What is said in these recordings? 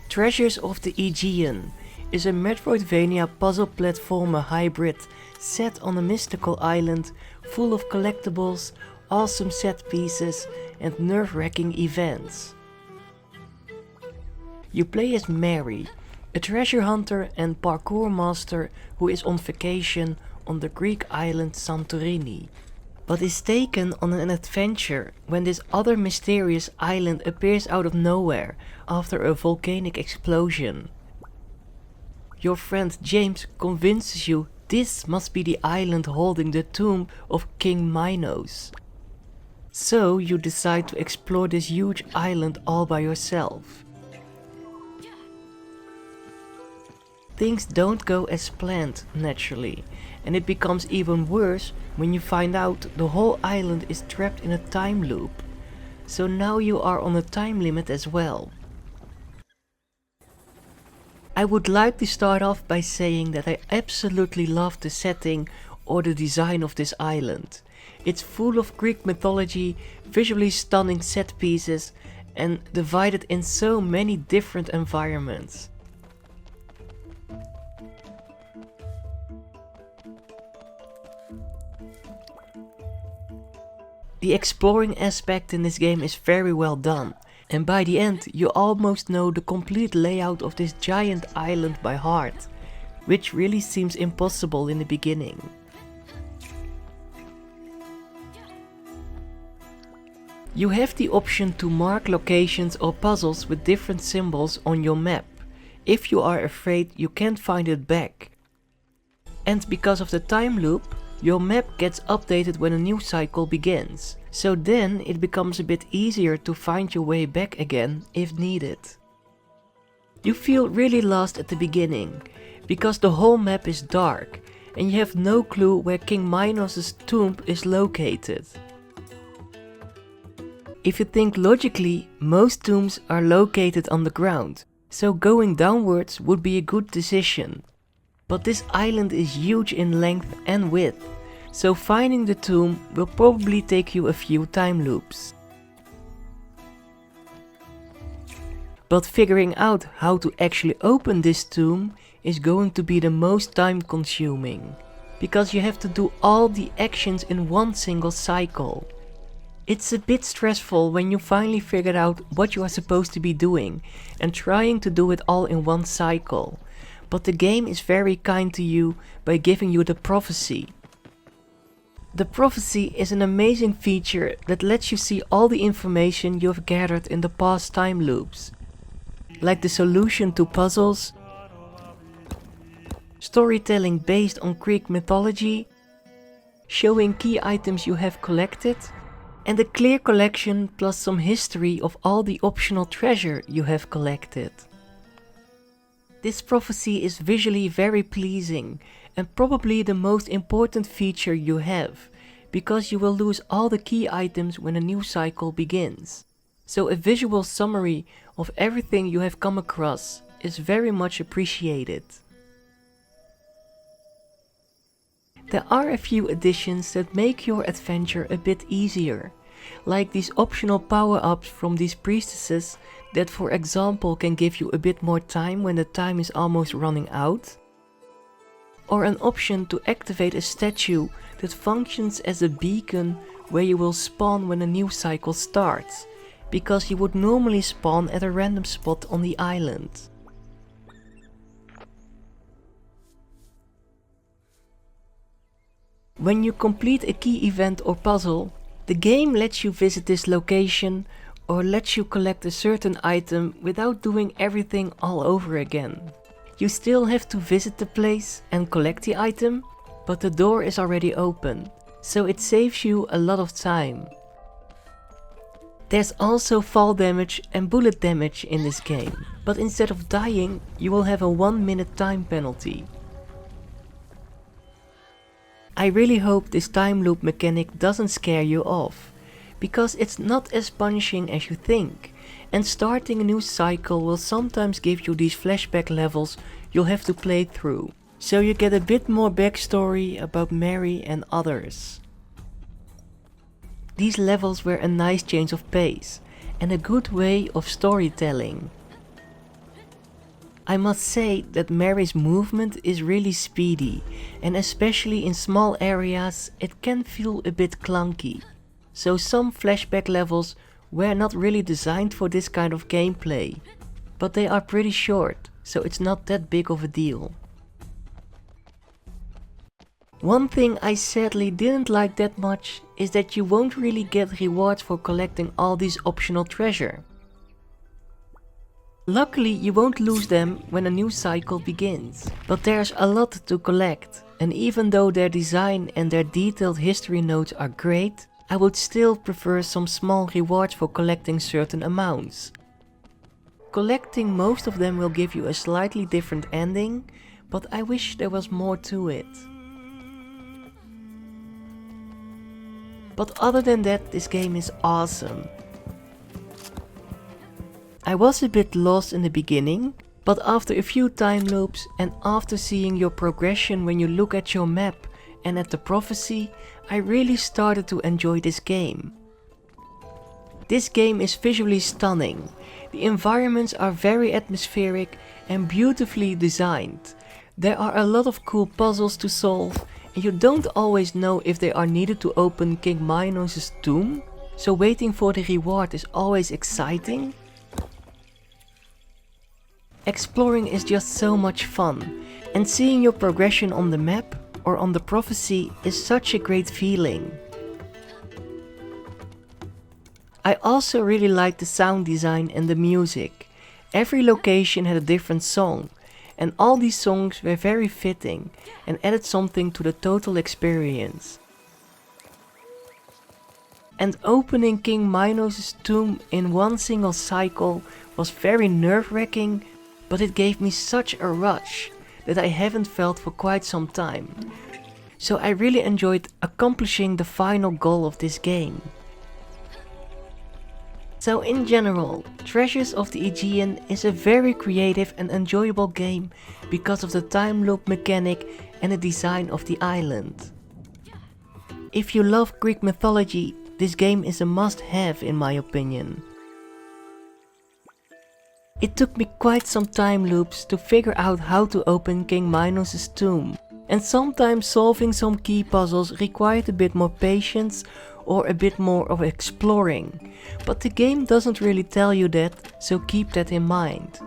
Treasures of the Aegean is a metroidvania puzzle platformer hybrid set on a mystical island full of collectibles, awesome set pieces and nerve-wracking events. You play as Mary, a treasure hunter and parkour master who is on vacation on the Greek island Santorini, but is taken on an adventure when this other mysterious island appears out of nowhere after a volcanic explosion. Your friend James convinces you this must be the island holding the tomb of King Minos. So you decide to explore this huge island all by yourself. Things don't go as planned, naturally, and it becomes even worse when you find out the whole island is trapped in a time loop. So now you are on a time limit as well. I would like to start off by saying that I absolutely love the setting or the design of this island. It's full of Greek mythology, visually stunning set pieces, and divided in so many different environments. The exploring aspect in this game is very well done, and by the end you almost know the complete layout of this giant island by heart, which really seems impossible in the beginning. You have the option to mark locations or puzzles with different symbols on your map, if you are afraid you can't find it back. And because of the time loop, your map gets updated when a new cycle begins, so then it becomes a bit easier to find your way back again if needed. You feel really lost at the beginning, because the whole map is dark and you have no clue where King Minos' tomb is located. If you think logically, most tombs are located on the ground, so going downwards would be a good decision. But this island is huge in length and width, so finding the tomb will probably take you a few time loops. But figuring out how to actually open this tomb is going to be the most time consuming, because you have to do all the actions in one single cycle. It's a bit stressful when you finally figure out what you are supposed to be doing and trying to do it all in one cycle. But the game is very kind to you by giving you the prophecy. The prophecy is an amazing feature that lets you see all the information you have gathered in the past time loops, like the solution to puzzles, storytelling based on Greek mythology, showing key items you have collected, and a clear collection plus some history of all the optional treasure you have collected. This prophecy is visually very pleasing and probably the most important feature you have, because you will lose all the key items when a new cycle begins. So a visual summary of everything you have come across is very much appreciated. There are a few additions that make your adventure a bit easier, like these optional power-ups from these priestesses that, for example, can give you a bit more time when the time is almost running out, or an option to activate a statue that functions as a beacon where you will spawn when a new cycle starts, because you would normally spawn at a random spot on the island. When you complete a key event or puzzle, the game lets you visit this location or lets you collect a certain item without doing everything all over again. You still have to visit the place and collect the item, but the door is already open, so it saves you a lot of time. There's also fall damage and bullet damage in this game, but instead of dying, you will have a 1-minute time penalty. I really hope this time loop mechanic doesn't scare you off, because it's not as punishing as you think, and starting a new cycle will sometimes give you these flashback levels you'll have to play through, so you get a bit more backstory about Mary and others. These levels were a nice change of pace, and a good way of storytelling. I must say that Mary's movement is really speedy, and especially in small areas it can feel a bit clunky. So some flashback levels were not really designed for this kind of gameplay, but they are pretty short, so it's not that big of a deal. One thing I sadly didn't like that much is that you won't really get rewards for collecting all these optional treasure. Luckily you won't lose them when a new cycle begins, but there's a lot to collect, and even though their design and their detailed history notes are great, I would still prefer some small rewards for collecting certain amounts. Collecting most of them will give you a slightly different ending, but I wish there was more to it. But other than that, this game is awesome. I was a bit lost in the beginning, but after a few time loops and after seeing your progression when you look at your map and at the prophecy, I really started to enjoy this game. This game is visually stunning. The environments are very atmospheric and beautifully designed. There are a lot of cool puzzles to solve, and you don't always know if they are needed to open King Minos' tomb, so waiting for the reward is always exciting. Exploring is just so much fun, and seeing your progression on the map or on the prophecy is such a great feeling. I also really like the sound design and the music. Every location had a different song, and all these songs were very fitting and added something to the total experience. And opening King Minos' tomb in one single cycle was very nerve-wracking, but it gave me such a rush that I haven't felt for quite some time. So I really enjoyed accomplishing the final goal of this game. So in general, Treasures of the Aegean is a very creative and enjoyable game because of the time loop mechanic and the design of the island. If you love Greek mythology, this game is a must-have in my opinion. It took me quite some time loops to figure out how to open King Minos' tomb, and sometimes solving some key puzzles required a bit more patience or a bit more of exploring, but the game doesn't really tell you that, so keep that in mind.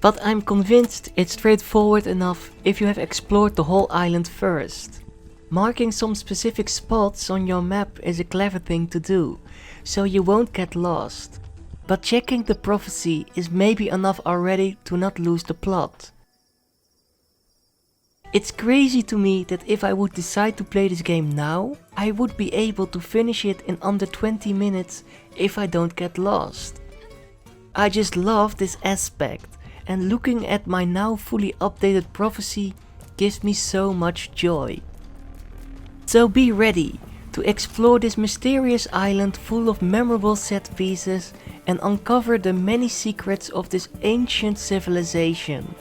But I'm convinced it's straightforward enough if you have explored the whole island first. Marking some specific spots on your map is a clever thing to do, so you won't get lost. But checking the prophecy is maybe enough already to not lose the plot. It's crazy to me that if I would decide to play this game now, I would be able to finish it in under 20 minutes if I don't get lost. I just love this aspect, and looking at my now fully updated prophecy gives me so much joy. So be ready to explore this mysterious island full of memorable set pieces and uncover the many secrets of this ancient civilization.